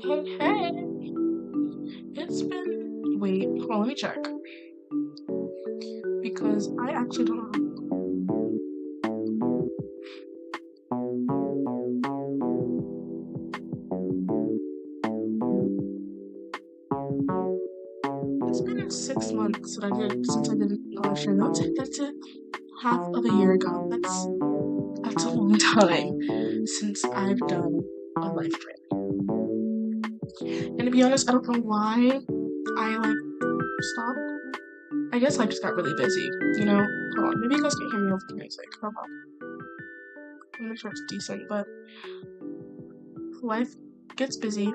Hey. Wait, hold on, let me check. Because I actually don't know. It's been 6 months since I did a live stream. That's it. Half of a year ago. That's a long time since I've done a live stream. And to be honest, I don't know why I stopped. I guess I just got really busy, you know? Hold on, maybe you guys can hear me over the music. Hold on. I'm not sure it's decent, but life gets busy.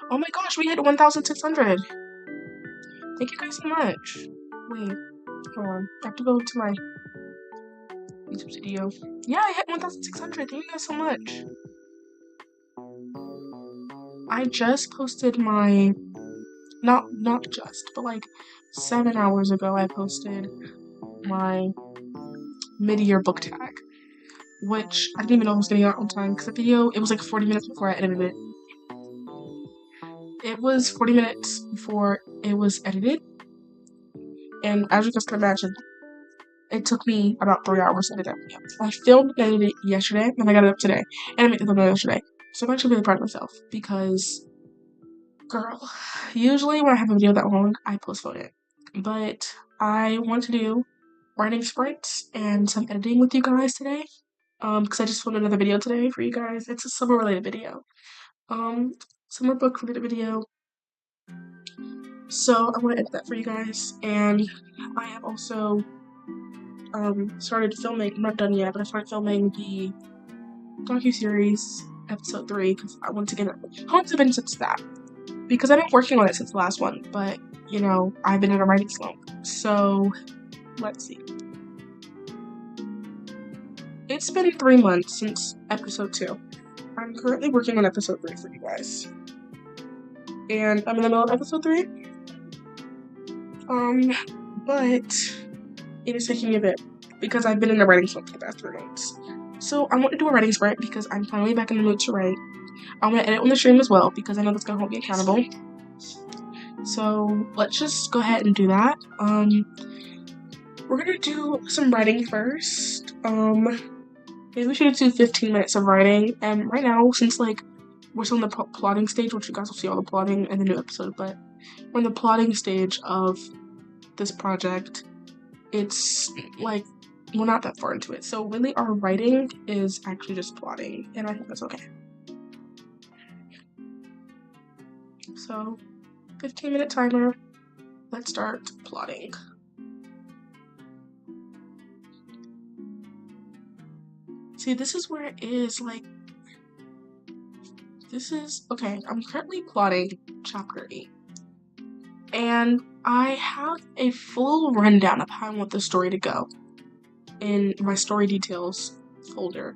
Oh my gosh, we hit 1,600. Thank you guys so much. Wait, hold on. I have to go to my YouTube studio. Yeah, I hit 1,600. Thank you guys so much. I just posted my, not just, but like 7 hours ago, I posted my mid-year book tag, which I didn't even know I was getting out on time because the video, it was like 40 minutes before I edited it. It was 40 minutes before it was edited, and as you guys can imagine, it took me about 3 hours to edit that video. I filmed and edited it yesterday, and I got it up today, and I made the thumbnail yesterday. So I'm actually really proud of myself because, girl, usually when I have a video that long, I postpone it. But I want to do writing sprints and some editing with you guys today. Because I just filmed another video today for you guys. It's a summer related video. Summer book related video. So I want to edit that for you guys. And I have also started filming, I'm not done yet, but I started filming the docuseries episode 3 because I want to get it. How long has it been since that? Because I've been working on it since the last one, but you know, I've been in a writing slump. So let's see. It's been 3 months since episode 2. I'm currently working on episode 3 for you guys. And I'm in the middle of episode 3. But it is taking me a bit because I've been in a writing slump for the past 3 months. So I want to do a writing sprint because I'm finally back in the mood to write. I'm going to edit on the stream as well because I know that's going to hold me accountable. So let's just go ahead and do that. We're going to do some writing first. Maybe we should do 15 minutes of writing. And right now, since we're still in the plotting stage, which you guys will see all the plotting in the new episode, but we're in the plotting stage of this project. It's we're not that far into it. So really our writing is actually just plotting, and I think that's okay. So 15-minute timer. Let's start plotting. See, this is where it is okay, I'm currently plotting chapter 8. And I have a full rundown of how I want the story to go in my story details folder.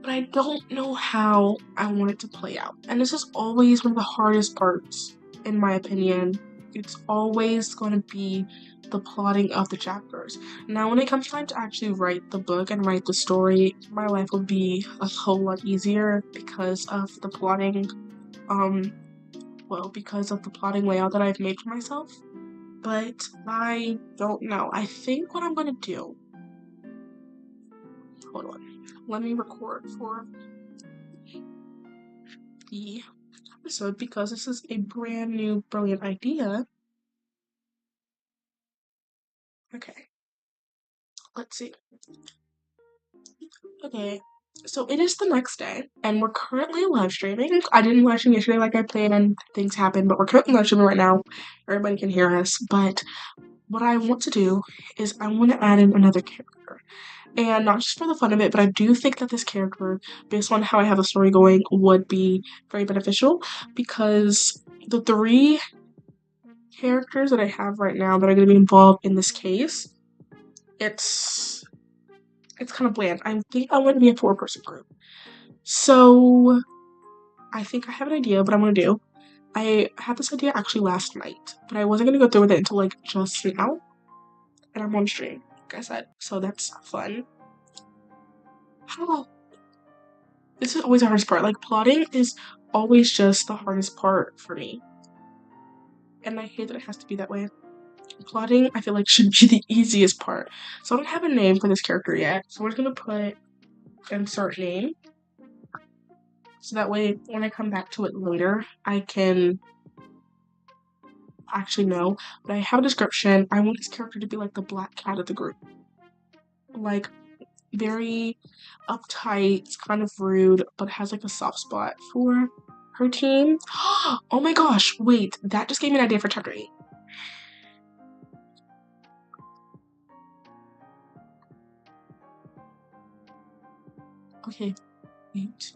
But I don't know how I want it to play out. And this is always one of the hardest parts, in my opinion. It's always going to be the plotting of the chapters. Now, when it comes time to actually write the book and write the story, my life would be a whole lot easier because of the plotting, because of the plotting layout that I've made for myself. But I don't know. I think what I'm going to do... Hold on. Let me record for the episode because this is a brand new brilliant idea. Okay. Let's see. Okay. So it is the next day, and we're currently live streaming. I didn't live stream yesterday like I planned. Things happened, but we're currently live streaming right now. Everybody can hear us. But what I want to do is I want to add in another character. And not just for the fun of it, but I do think that this character, based on how I have the story going, would be very beneficial because the 3 characters that I have right now that are going to be involved in this case, it's kind of bland. I think I want to be a 4-person group. So I think I have an idea what I'm going to do. I had this idea actually last night, but I wasn't going to go through with it until just now. And I'm on stream, like I said. So that's fun. This is always the hardest part. Plotting is always just the hardest part for me. And I hate that it has to be that way. Plotting, I feel like, should be the easiest part. So I don't have a name for this character yet. So we're just gonna put insert name. So that way, when I come back to it later, I can actually know. But I have a description. I want this character to be like the black cat of the group. Like, very uptight, kind of rude, but has like a soft spot for her team. Oh my gosh, wait, that just gave me an idea for chapter 8. Okay, 8.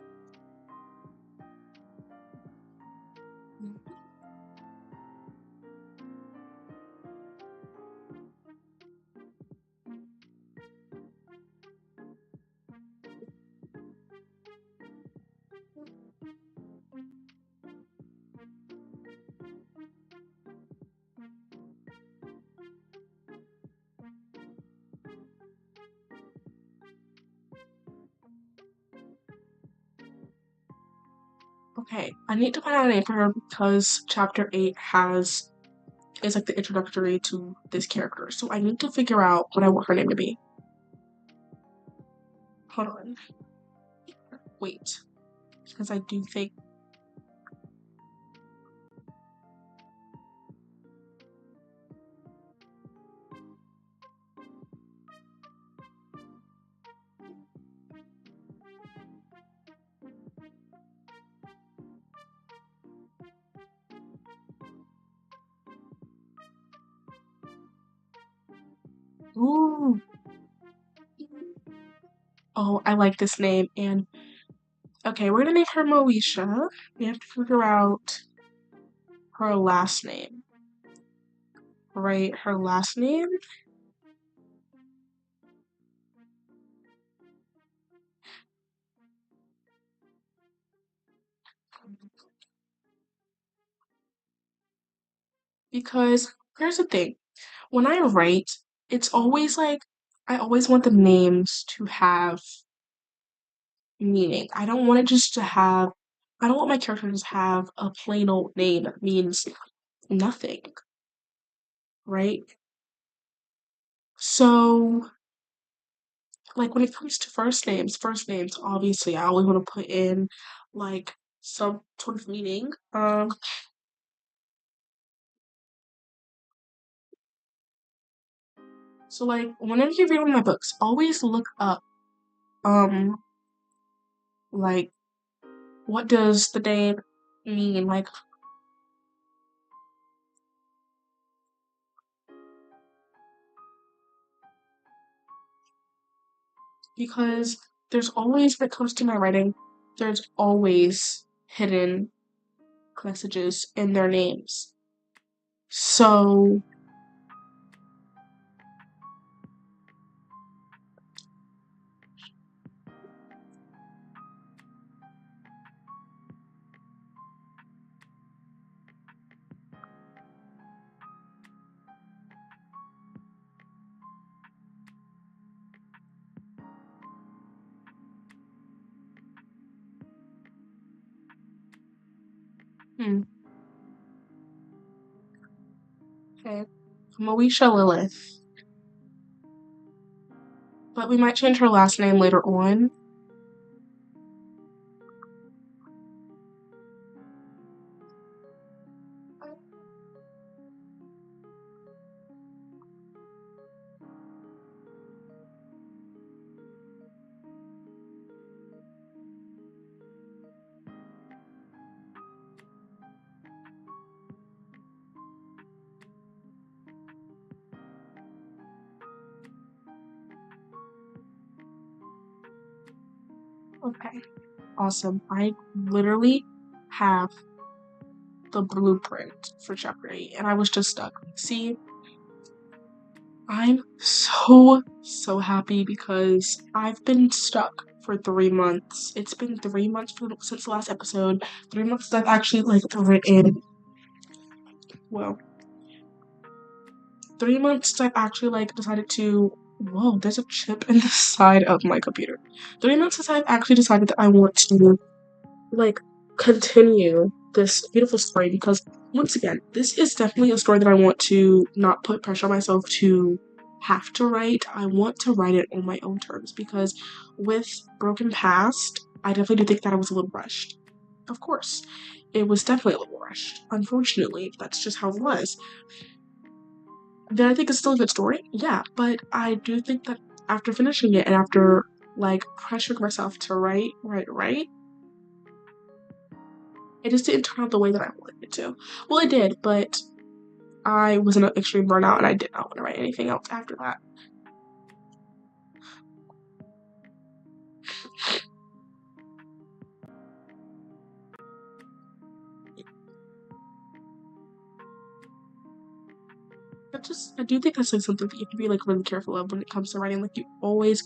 Okay, I need to find out a name for her because chapter 8 is like the introductory to this character. So I need to figure out what I want her name to be. Hold on. Wait. Because I do think. Ooh. Oh, I like this name. And okay, we're gonna name her Moesha. We have to figure out her last name. Right, her last name? Because here's the thing. When I write, it's always like I always want the names to have meaning. I don't want it just to have I don't want my character to just have a plain old name that means nothing, right? So, like when it comes to first names, obviously I always want to put in like some sort of meaning. So like whenever you read one of my books, always look up um like what does the name mean? Like because there's always, when it comes to my writing, there's always hidden messages in their names. So, hmm, okay. Moesha Lilith. But we might change her last name later on. Okay, awesome. I literally have the blueprint for chapter 8, and I was just stuck. See, I'm so happy because I've been stuck for 3 months. It's been 3 months since the last episode. 3 months since I've actually like written. Well, 3 months since I've actually like decided to. Whoa, there's a chip in the side of my computer. 3 months since I've actually decided that I want to like continue this beautiful story because once again, this is definitely a story that I want to not put pressure on myself to have to write. I want to write it on my own terms because with Broken Past, I definitely do think that I was a little rushed. Of course, it was definitely a little rushed. Unfortunately, that's just how it was. Then I think it's still a good story, yeah, but I do think that after finishing it and after like pressuring myself to write, it just didn't turn out the way that I wanted it to. Well, it did, but I was in an extreme burnout and I did not want to write anything else after that. I do think that's like something that you have to be like really careful of when it comes to writing. Like you always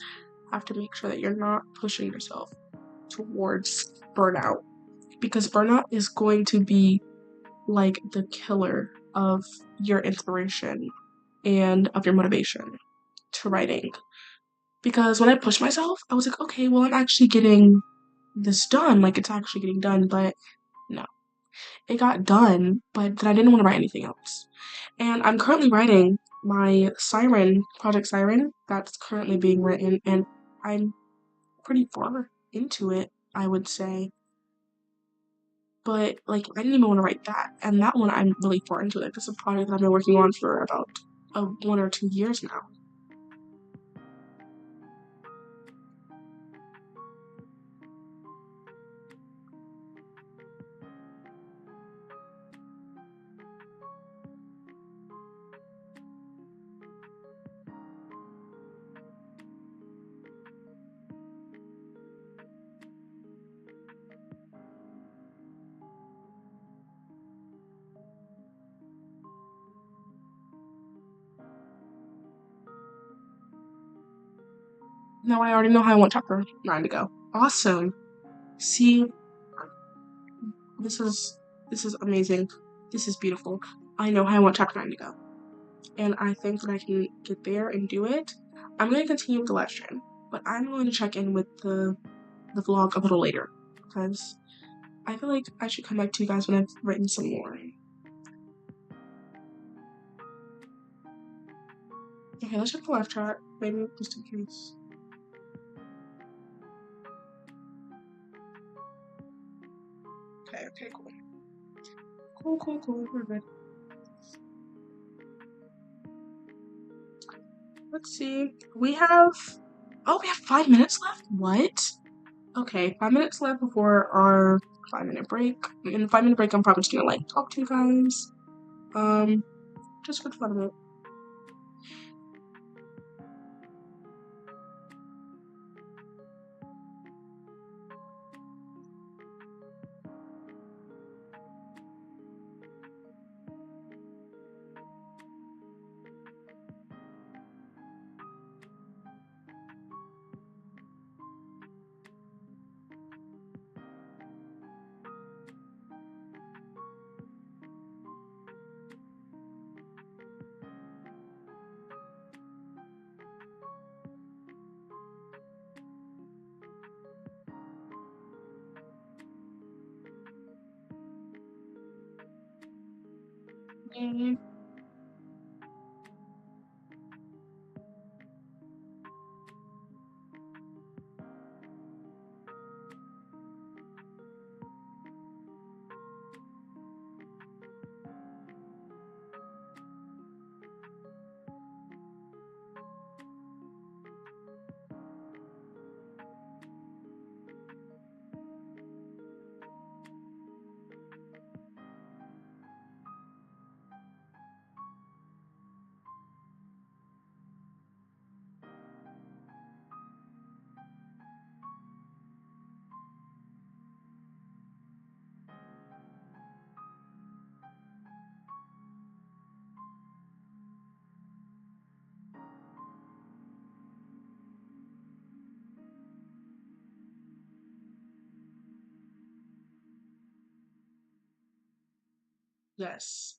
have to make sure that you're not pushing yourself towards burnout because burnout is going to be like the killer of your inspiration and of your motivation to writing. Because when I pushed myself, I was like, okay, well, I'm actually getting this done. Like, it's actually getting done, but no. It got done, but then I didn't want to write anything else. And I'm currently writing my Siren, Project Siren, that's currently being written, and I'm pretty far into it, I would say. But, like, I didn't even want to write that. And that one, I'm really far into it. It's a project that I've been working on for about 1 or 2 years now. Now I already know how I want chapter 9 to go. Awesome. See, this is this is amazing. This is beautiful. I know how I want chapter 9 to go. And I think that I can get there and do it. I'm gonna continue with the live stream, but I'm going to check in with the vlog a little later because I feel like I should come back to you guys when I've written some more. Okay, let's check the live chat, maybe just in case. Okay, okay, cool. Cool, we're good. Let's see. We have 5 minutes left? What? Okay, 5 minutes left before our 5 minute break. In the 5 minute break, I'm probably just gonna like talk to you guys. Um, just for the fun of it. Mm, yes.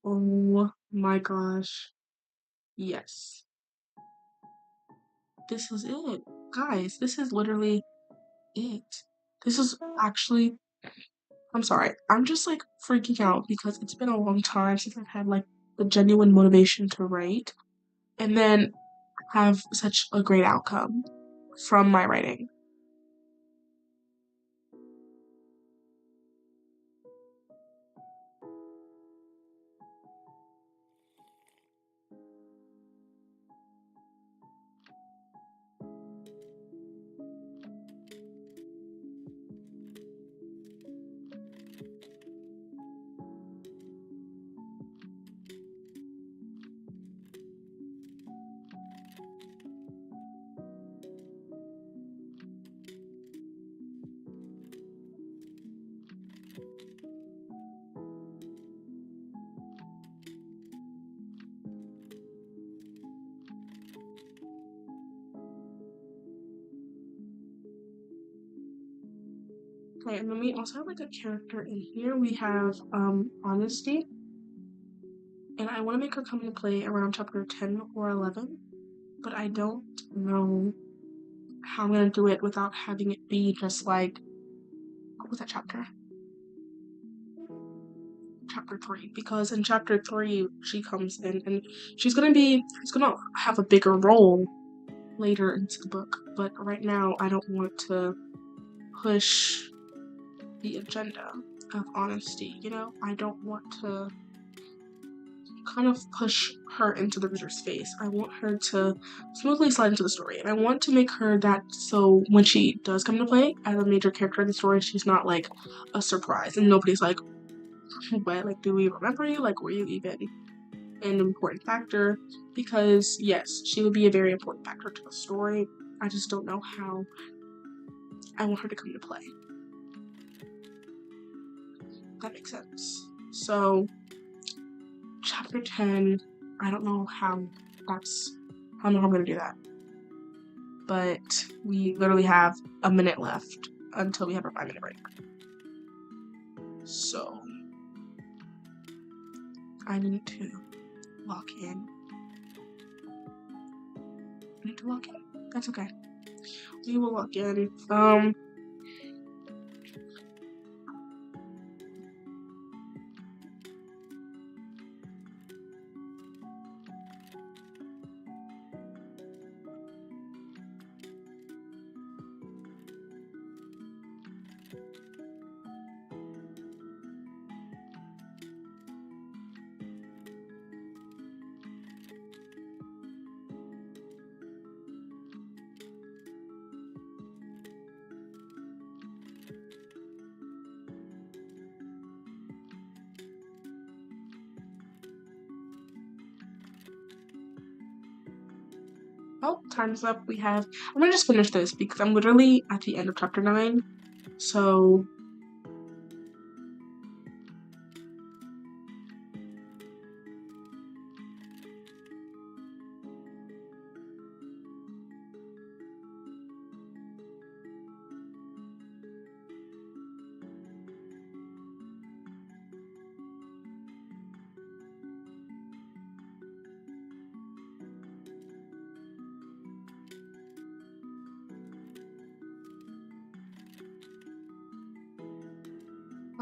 Oh my gosh. Yes. This is it. Guys, this is literally it. This is actually I'm sorry. I'm just like freaking out because it's been a long time since I've had like the genuine motivation to write and then have such a great outcome from my writing. Okay, and then we also have like a character in here. We have Honesty, and I want to make her come into play around chapter 10 or 11, but I don't know how I'm gonna do it without having it be just like what was that chapter? Chapter 3, because in chapter 3 she comes in and she's gonna have a bigger role later into the book, but right now I don't want to push the agenda of honesty, you know? I don't want to kind of push her into the reader's face. I want her to smoothly slide into the story, and I want to make her that so when she does come to play as a major character in the story, she's not like a surprise, and nobody's like, "What? Like, do we remember you? Like, were you even an important factor?" Because yes, she would be a very important factor to the story. I just don't know how I want her to come to play. That makes sense. So, chapter 10, I don't know how I don't know how I'm gonna do that. But we literally have a minute left until we have our 5-minute break. So, I need to lock in. I need to lock in. That's okay. We will lock in. Oh, time's up. I'm gonna just finish this because I'm literally at the end of chapter 9. So,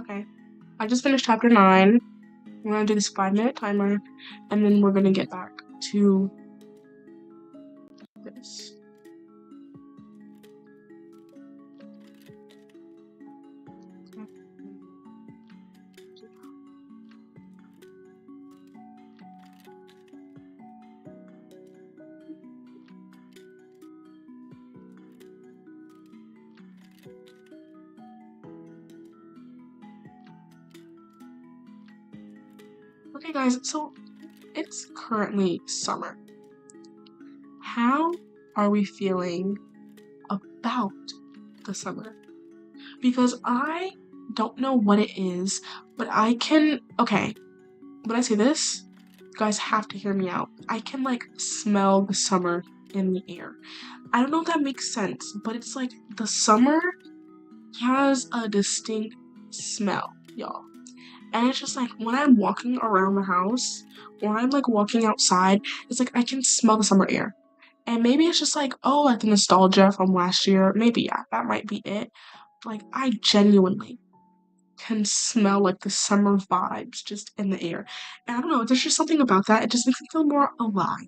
okay. I just finished chapter 9. I'm gonna do this 5-minute timer, and then we're gonna get back to this. Okay, guys, so it's currently summer. How are we feeling about the summer? Because I don't know what it is, but okay, when I say this, you guys have to hear me out. I can like smell the summer in the air. I don't know if that makes sense, but it's like the summer has a distinct smell, y'all. And it's just like when I'm walking around the house or I'm like walking outside, it's like I can smell the summer air. And maybe it's just like, oh, like the nostalgia from last year. Maybe, yeah, that might be it. Like, I genuinely can smell like the summer vibes just in the air. And I don't know, there's just something about that. It just makes me feel more alive.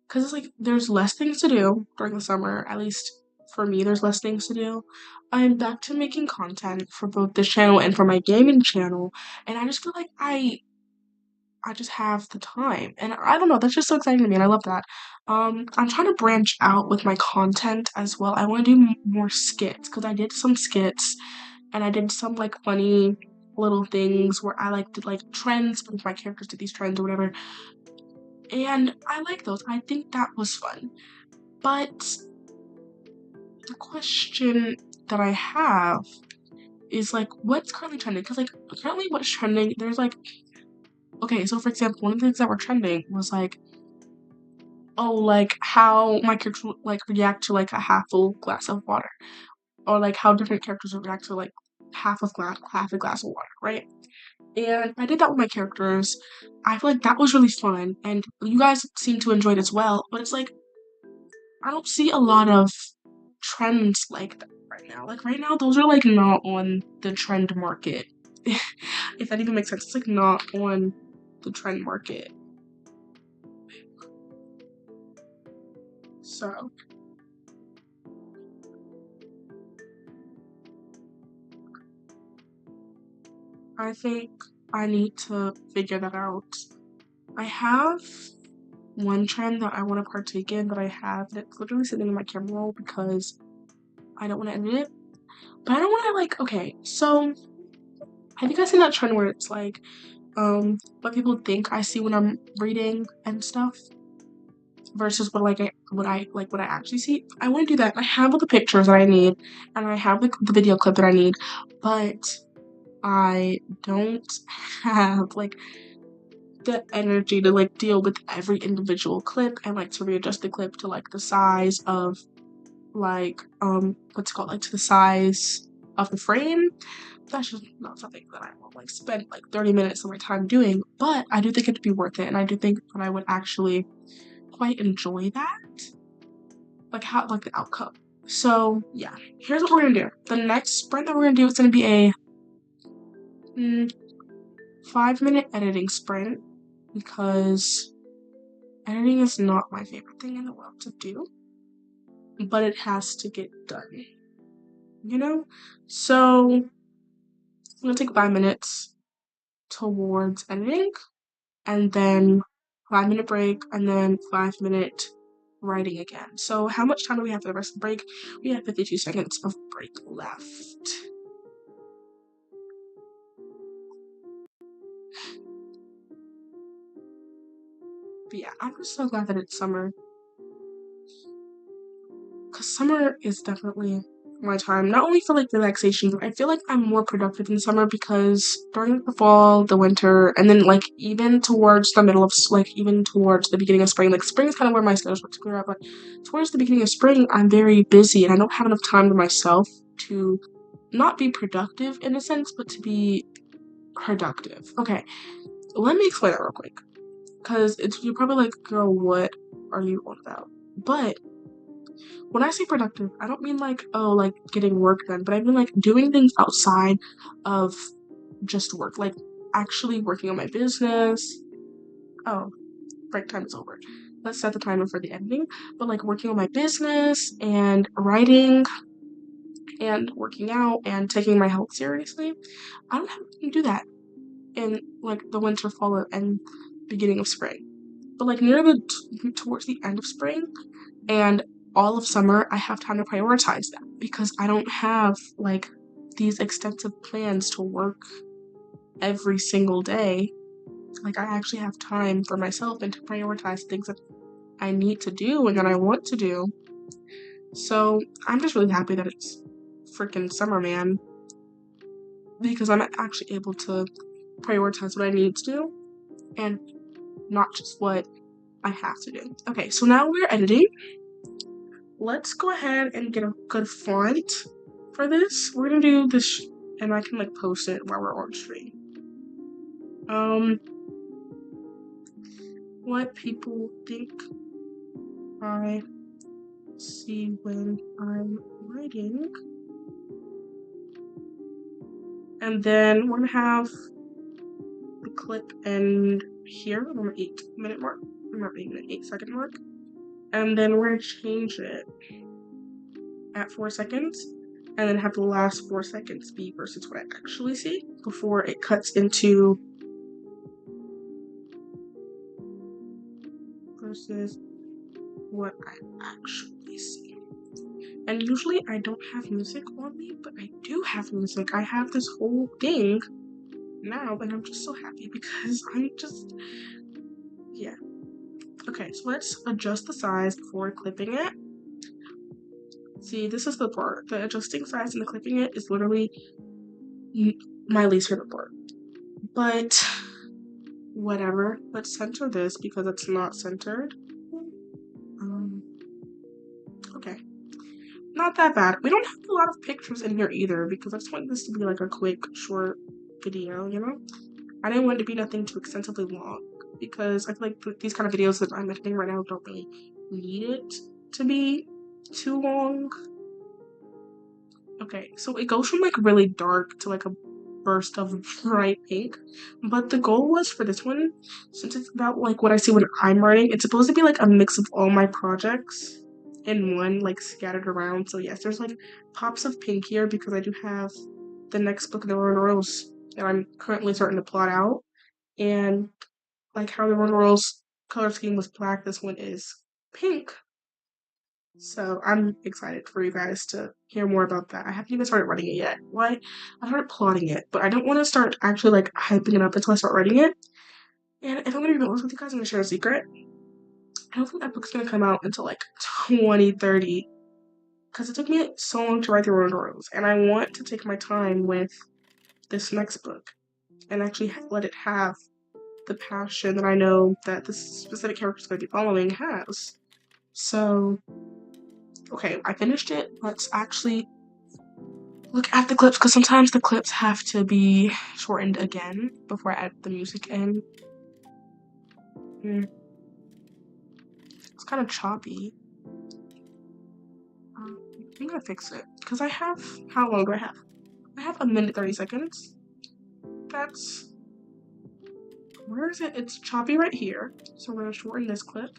Because it's like there's less things to do during the summer, at least for me, there's less things to do. I'm back to making content for both this channel and for my gaming channel, and I just feel like I just have the time. And I don't know, that's just so exciting to me and I love that. I'm trying to branch out with my content as well. I want to do more skits because I did some skits and I did some like funny little things where I like did like trends with my characters did these trends or whatever. And I like those. I think that was fun. But the question that I have is like what's currently trending? Because like currently what's trending, there's like okay, so for example, one of the things that were trending was like oh, like how my character would like react to like a half full glass of water, or like how different characters would react to like half a glass of water, right? And I did that with my characters. I feel like that was really fun, and you guys seem to enjoy it as well. But it's like I don't see a lot of trends like that right now. Like right now, those are like not on the trend market. If that even makes sense, it's like not on the trend market. So I think I need to figure that out. I have one trend that I want to partake in that I have that's literally sitting in my camera roll because I don't want to edit it. But I don't want to like okay, so have you guys seen that trend where it's like what people think I see when I'm reading and stuff versus what I actually see? I want to do that. I have all the pictures that I need and I have the video clip that I need, but I don't have like the energy to like deal with every individual clip and like to readjust the clip to like the size of like what's it called like to the size of the frame. That's just not something that I will like spend like 30 minutes of my time doing, but I do think it'd be worth it and I do think that I would actually quite enjoy that, like how like the outcome. So yeah, here's what we're gonna do. The next sprint that we're gonna do is gonna be a 5-minute editing sprint because editing is not my favorite thing in the world to do, but it has to get done, you know? So I'm gonna take 5 minutes towards editing and then 5-minute break and then 5-minute writing again. So how much time do we have for the rest of the break? We have 52 seconds of break left. But yeah, I'm just so glad that it's summer because summer is definitely my time. Not only for like relaxation, but I feel like I'm more productive in summer because during the fall, the winter, and then like even towards the middle of like even towards the beginning of spring. Like spring is kind of where my schedule starts to clear up, but towards the beginning of spring, I'm very busy and I don't have enough time to myself to not be productive in a sense, but to be productive. Okay, let me explain that real quick because it's you're probably like, girl, what are you on about? But when I say productive, I don't mean like, oh, like getting work done, but I mean like doing things outside of just work, like actually working on my business. Oh, break time is over. Let's set the timer for the editing, but like working on my business and writing and working out and taking my health seriously. I don't have to do that in like the winter, fall, and beginning of spring. But like near the towards the end of spring, and all of summer, I have time to prioritize that because I don't have like these extensive plans to work every single day. Like, I actually have time for myself and to prioritize things that I need to do and that I want to do. So, I'm just really happy that it's freaking summer, man, because I'm actually able to prioritize what I need to do and not just what I have to do. Okay, so now we're editing. Let's go ahead and get a good font for this. We're gonna do this, and I can like post it while we're on stream. Um, what people think I see when I'm writing. And then we're gonna have the clip end here on the 8-minute mark. Not 8-minute, 8-second mark. And then we're gonna change it at 4 seconds, and then have the last 4 seconds be versus what I actually see before it cuts into versus what I actually see. And usually I don't have music on me, but I do have music. I have this whole thing now, and I'm just so happy because I'm just, yeah. Okay, so let's adjust the size before clipping it. See, this is the part. The adjusting size and the clipping it is literally my least favorite part. But whatever. Let's center this because it's not centered. Okay. Not that bad. We don't have a lot of pictures in here either because I just want this to be like a quick, short video, you know? I didn't want it to be nothing too extensively long because I feel like these kind of videos that I'm editing right now don't really need it to be too long. Okay, so it goes from like really dark to like a burst of bright pink, but the goal was for this one, since it's about like what I see when I'm writing, it's supposed to be like a mix of all my projects in one, like scattered around. So yes, there's like pops of pink here because I do have the next book of the Royal Royals that I'm currently starting to plot out, and like how the Royal Royals color scheme was black, this one is pink. So I'm excited for you guys to hear more about that. I haven't even started writing it yet. Why? I started plotting it, but I don't want to start actually like hyping it up until I start writing it. And if I'm gonna be honest with you guys, I'm gonna share a secret. I don't think that book's gonna come out until like 2030 because it took me so long to write the Royal Royals, and I want to take my time with this next book and actually let it have the passion that I know that this specific character is going to be following has. So, okay, I finished it. Let's actually look at the clips because sometimes the clips have to be shortened again before I add the music in. It's kind of choppy. I'm gonna fix it because I have, how long do I have? I have 1 minute 30 seconds. That's, where is it? It's choppy right here. So we're gonna shorten this clip.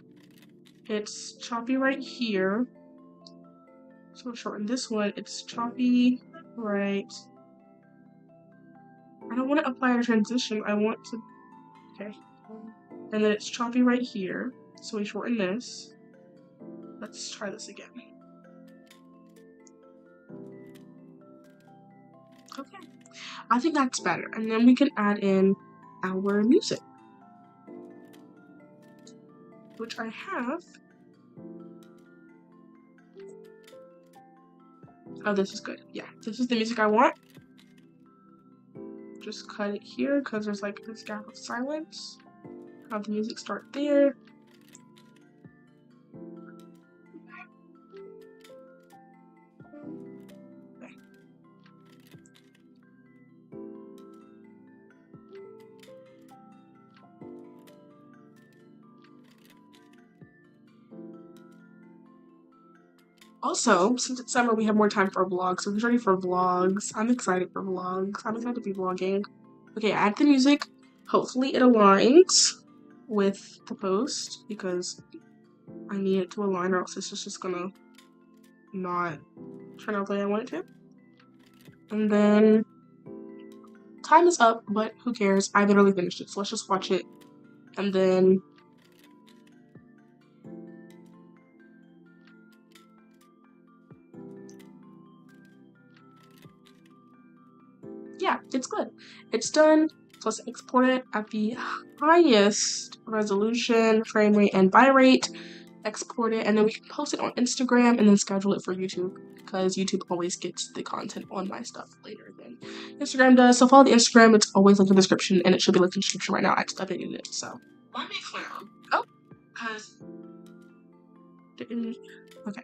It's choppy right here. So we'll shorten this one. It's choppy right. I don't want to apply a transition. I want to, okay. And then it's choppy right here. So we shorten this. Let's try this again. Okay, I think that's better. And then we can add in our music, which I have. Oh, this is good. Yeah, this is the music I want. Just cut it here because there's like this gap of silence. Have the music start there. Also, since it's summer, we have more time for vlogs. So we're ready for vlogs. I'm excited for vlogs. I'm excited to be vlogging. Okay, add the music. Hopefully it aligns with the post because I need it to align or else it's just gonna not turn out the way I want it to. And then time is up, but who cares? I literally finished it, so let's just watch it. And then yeah, it's good. It's done. So let's export it at the highest resolution, frame rate, and bitrate. Export it, and then we can post it on Instagram and then schedule it for YouTube because YouTube always gets the content on my stuff later than Instagram does. So follow the Instagram, it's always linked in the description, and it should be linked in the description right now. I just updated it, so. Let me clear. Oh, because. Okay.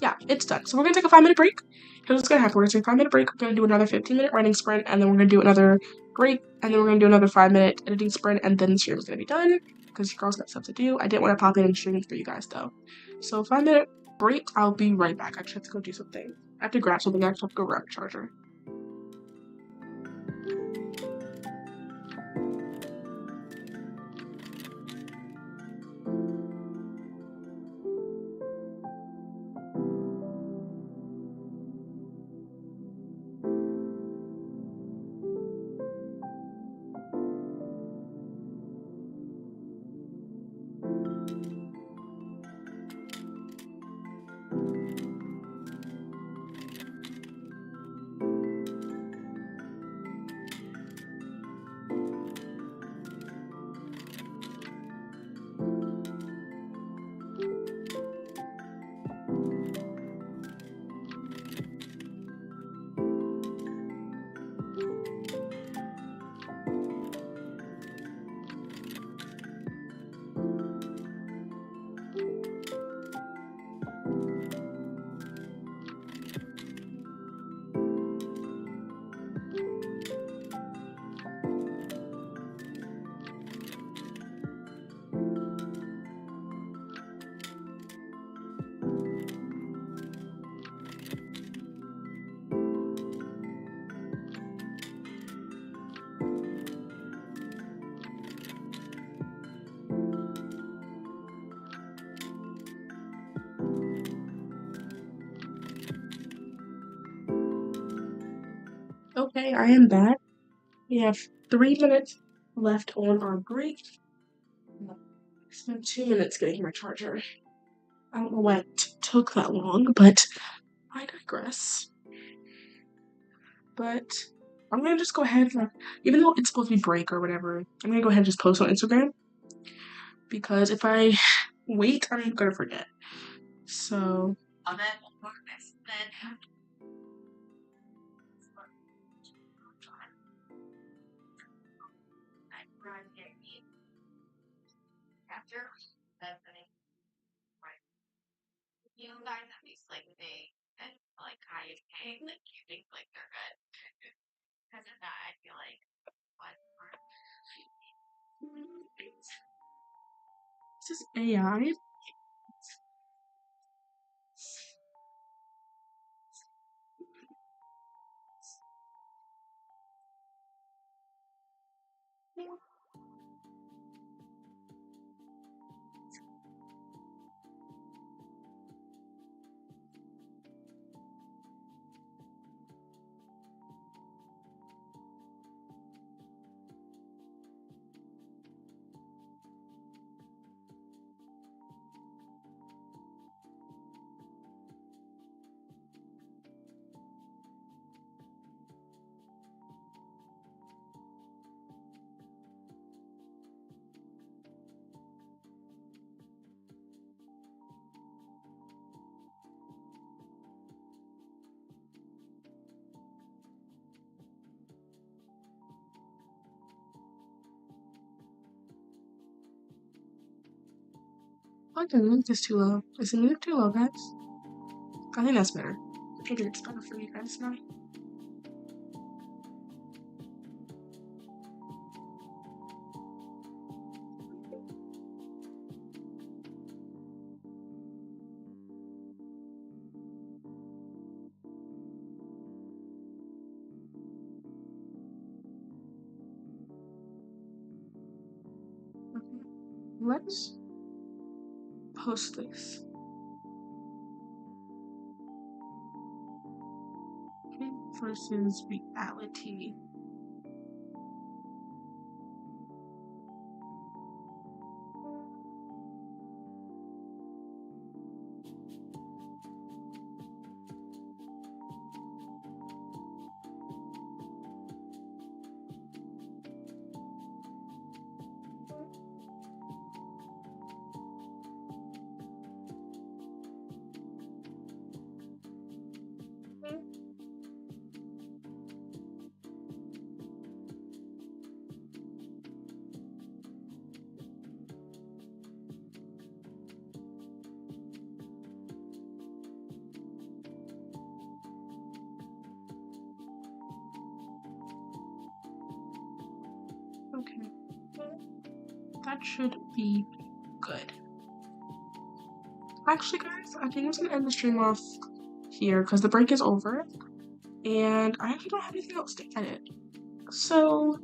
Yeah, it's done. So we're gonna take a 5-minute break. Here's what's gonna happen. We're gonna take a 5-minute break. We're gonna do another 15-minute writing sprint, and then we're gonna do another break, and then we're gonna do another 5-minute editing sprint, and then the stream is gonna be done because your girl's got stuff to do. I didn't want to pop in and stream for you guys though. So 5-minute break. I'll be right back. I actually have to go do something. I have to grab something. I have to go grab a charger. Okay, I am back. We have 3 minutes left on our break. I spent 2 minutes getting my charger. I don't know why it took that long, but I digress. But I'm gonna just go ahead, like, even though it's supposed to be break or whatever, I'm gonna go ahead and just post on Instagram because if I wait, I'm gonna forget. So, this is AI. I can make this too low. Is the music too low, guys? I think that's better. I think it's better for you guys now. Okay. Let's post this. Okay, versus reality. Okay, that should be good. Actually, guys, I think I'm just gonna end the stream off here because the break is over, and I actually don't have anything else to edit. So,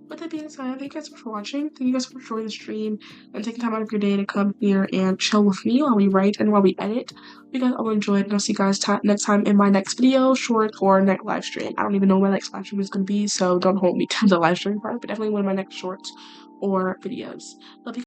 with that being said, thank you guys so much for watching. Thank you guys for joining the stream and taking time out of your day to come here and chill with me while we write and while we edit. You guys all enjoyed, and I'll see you guys next time in my next video, short, or next live stream. I don't even know when my next live stream is going to be, so don't hold me to the live stream part, but definitely one of my next shorts or videos. Love you.